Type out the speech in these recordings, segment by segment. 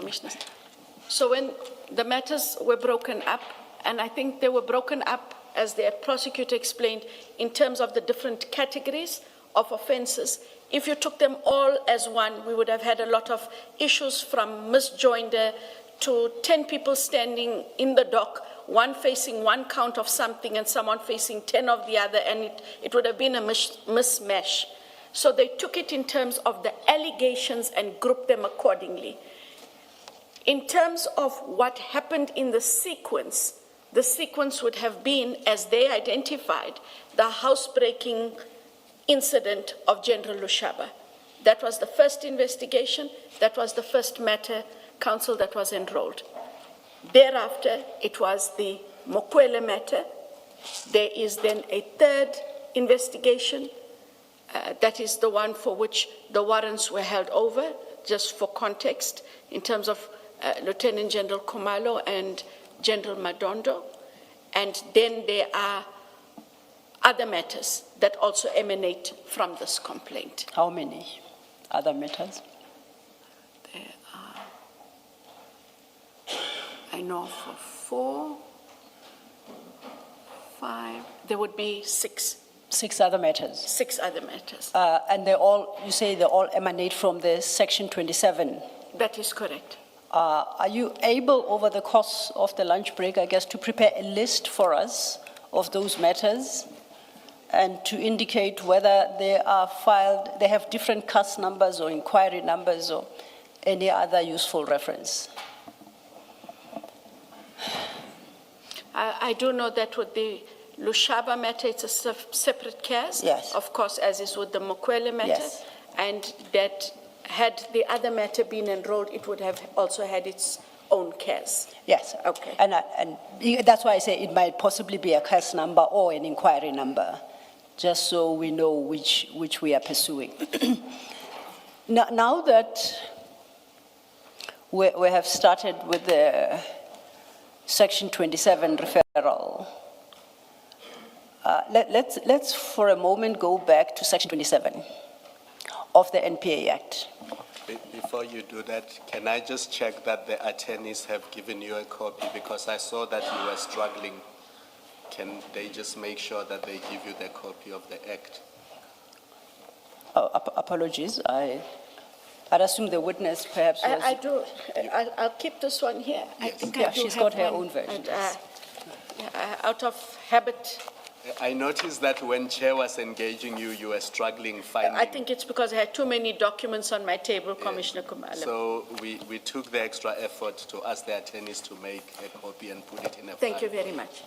Commissioners. So when the matters were broken up, and I think they were broken up, as the prosecutor explained, in terms of the different categories of offences. If you took them all as one, we would have had a lot of issues, from misjoinder to 10 people standing in the dock, one facing one count of something and someone facing 10 of the other, and it would have been a mismatch. So they took it in terms of the allegations and grouped them accordingly. In terms of what happened in the sequence would have been, as they identified, the housebreaking incident of General Lushaba. That was the first investigation. That was the first matter, counsel, that was enrolled. Thereafter, it was the Mokwele matter. There is then a third investigation. That is the one for which the warrants were held over, just for context, in terms of Lieutenant General Khumalo and General Madondo. And then there are other matters that also emanate from this complaint. How many other matters? There are, I know, for 4, 5, there would be 6. 6 other matters? 6 other matters. And they all, you say they all emanate from the Section 27? That is correct. Are you able, over the course of the lunch break, I guess, to prepare a list for us of those matters and to indicate whether they are filed, they have different case numbers or inquiry numbers or any other useful reference? I do know that with the Lushaba matter, it's a separate case. Yes. Of course, as is with the Mokwele matter. Yes. And that had the other matter been enrolled, it would have also had its own case. Yes. Okay. And that's why I say it might possibly be a case number or an inquiry number, just so we know which we are pursuing. Now that we have started with the Section 27 referral, let's for a moment go back to Section 27 of the NPA Act. Before you do that, can I just check that the attorneys have given you a copy? Because I saw that you were struggling. Can they just make sure that they give you the copy of the Act? Oh, apologies. I'd assume the witness perhaps was... I do. I'll keep this one here. Yes. I think Yeah, I do she's have got her one. own version. And, out of habit, I noticed that when Chair was engaging you, you were struggling finding... I think it's because I had too many documents on my table, Commissioner Khumalo. So we took the extra effort to ask the attorneys to make a copy and put it in a file. Thank you very much.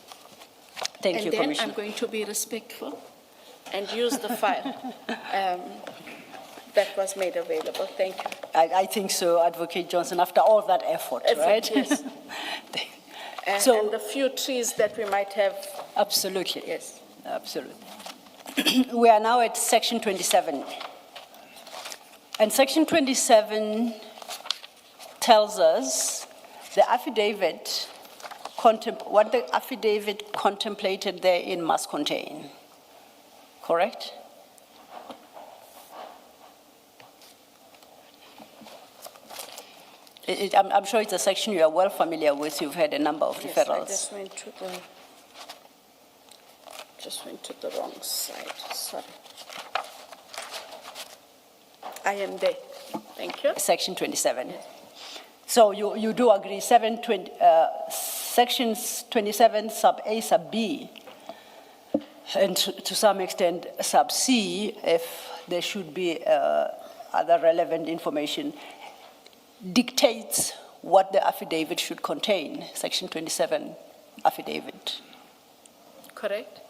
Thank you, And then Commissioner. I'm going to be respectful and use the file that was made available. Thank you. I think so, Advocate Johnson, after all that effort, right? Yes. So- and the few trees that we might have. Absolutely. Yes. Absolutely. We are now at Section 27. And Section 27 tells us the affidavit, what the affidavit contemplated therein must contain. Correct? I'm sure it's a section you are well familiar with. You've had a number of Yes, referrals. I just went to the wrong side. Sorry. I am there. Thank you. Section 27. Yes. So you do agree, sections 27 sub A, sub B, and to some extent sub C, if there should be other relevant information, dictates what the affidavit should contain, Section 27 affidavit. Correct?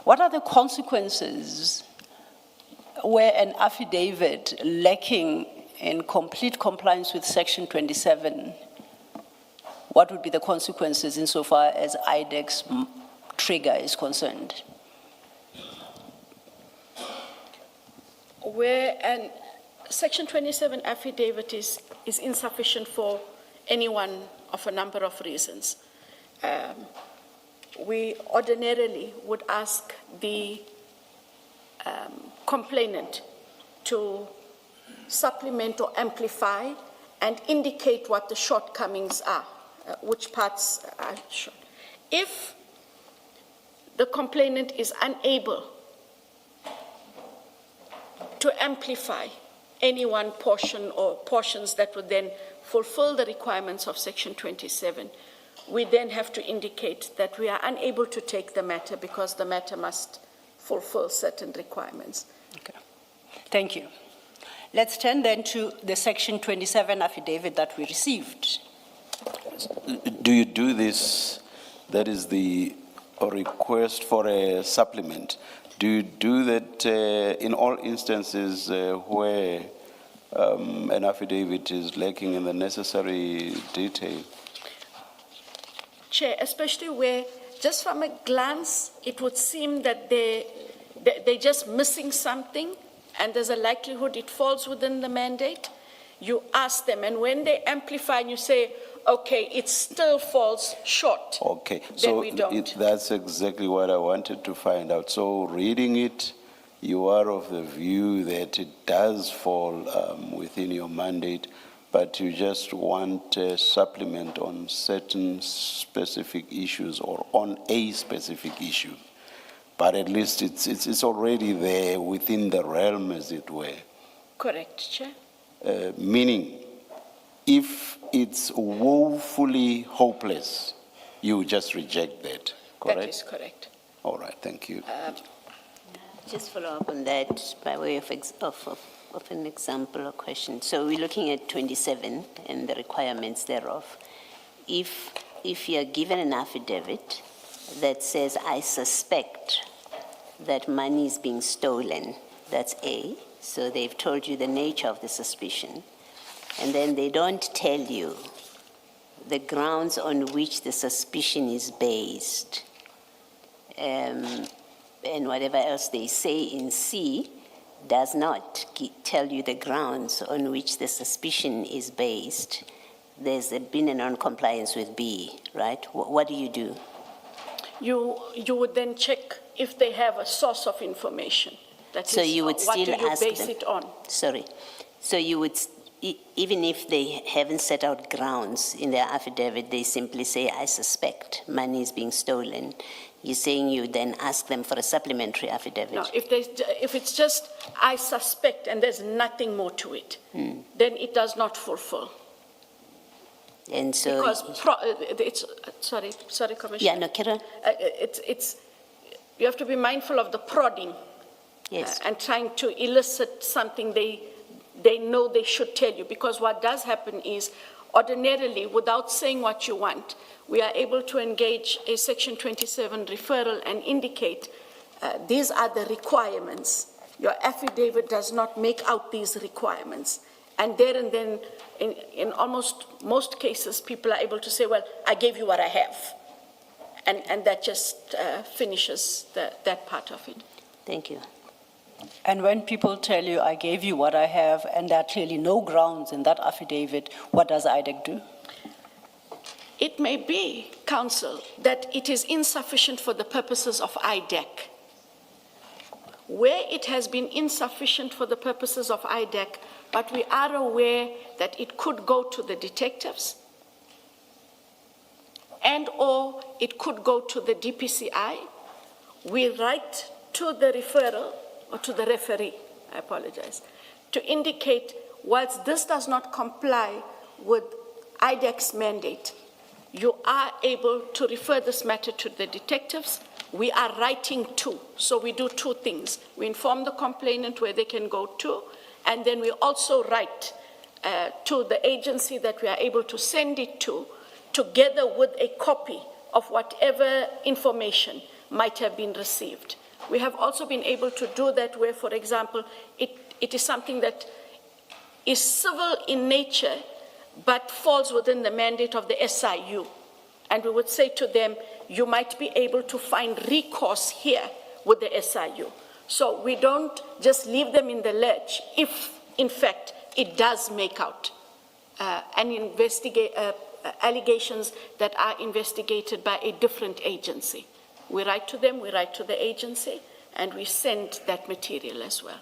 What are the consequences where an affidavit lacking in complete compliance with Section 27, what would be the consequences insofar as IDEX trigger is concerned? Where an Section 27 affidavit is insufficient for any one of a number of reasons. We ordinarily would ask the complainant to supplement or amplify and indicate what the shortcomings are, which parts are short. If the complainant is unable to amplify any one portion or portions that would then fulfill the requirements of Section 27, we then have to indicate that we are unable to take the matter because the matter must fulfill certain requirements. Okay. Thank you. Let's turn then to the Section 27 affidavit that we received. Do you do this, that is a request for a supplement? Do you do that in all instances where an affidavit is lacking in the necessary detail? Chair, especially where just from a glance, it would seem that they're just missing something and there's a likelihood it falls within the mandate. You ask them, and when they amplify and you say, okay, it still falls short, Okay, then so we don't. that's exactly what I wanted to find out. So reading it, you are of the view that it does fall within your mandate, but you just want a supplement on certain specific issues or on a specific issue. But at least it's already there within the realm, as it were. Correct, Chair. Meaning, if it's woefully hopeless, you just reject that, correct? That is correct. All right, thank you. Just follow up on that by way of an example or question. So we're looking at 27 and the requirements thereof. If you're given an affidavit that says, I suspect that money is being stolen, that's A. So they've told you the nature of the suspicion. And then they don't tell you the grounds on which the suspicion is based. And whatever else they say in C does not tell you the grounds on which the suspicion is based. There's been a non-compliance with B, right? What do you do? You would then check if they have a source of information. That So is, you would what still do you ask base them? it on? Sorry. So you would, even if they haven't set out grounds in their affidavit, they simply say, I suspect money is being stolen. You're saying you then ask them for a supplementary affidavit? No, if it's just, I suspect, and there's nothing more to it, then it does not fulfill. And so... Because sorry, Commissioner. Yeah, no, Kira? You have to be mindful of the prodding. Yes. And trying to elicit something they know they should tell you. Because what does happen is, ordinarily, without saying what you want, we are able to engage a Section 27 referral and indicate these are the requirements. Your affidavit does not make out these requirements. And there and then, in almost most cases, people are able to say, well, I gave you what I have. And that just finishes that part of it. Thank you. And when people tell you, I gave you what I have, and there are clearly no grounds in that affidavit, what does IDEC do? It may be, Council, that it is insufficient for the purposes of IDEC. Where it has been insufficient for the purposes of IDEC, but we are aware that it could go to the detectives and/or it could go to the DPCI, we write to the referral, or to the referee, I apologize, to indicate whilst this does not comply with IDEC's mandate, you are able to refer this matter to the detectives. We are writing to, so we do two things. We inform the complainant where they can go to, and then we also write to the agency that we are able to send it to, together with a copy of whatever information might have been received. We have also been able to do that where, for example, it is something that is civil in nature, but falls within the mandate of the SIU. And we would say to them, you might be able to find recourse here with the SIU. So we don't just leave them in the lurch if, in fact, it does make out allegations that are investigated by a different agency. We write to them, we write to the agency, and we send that material as well.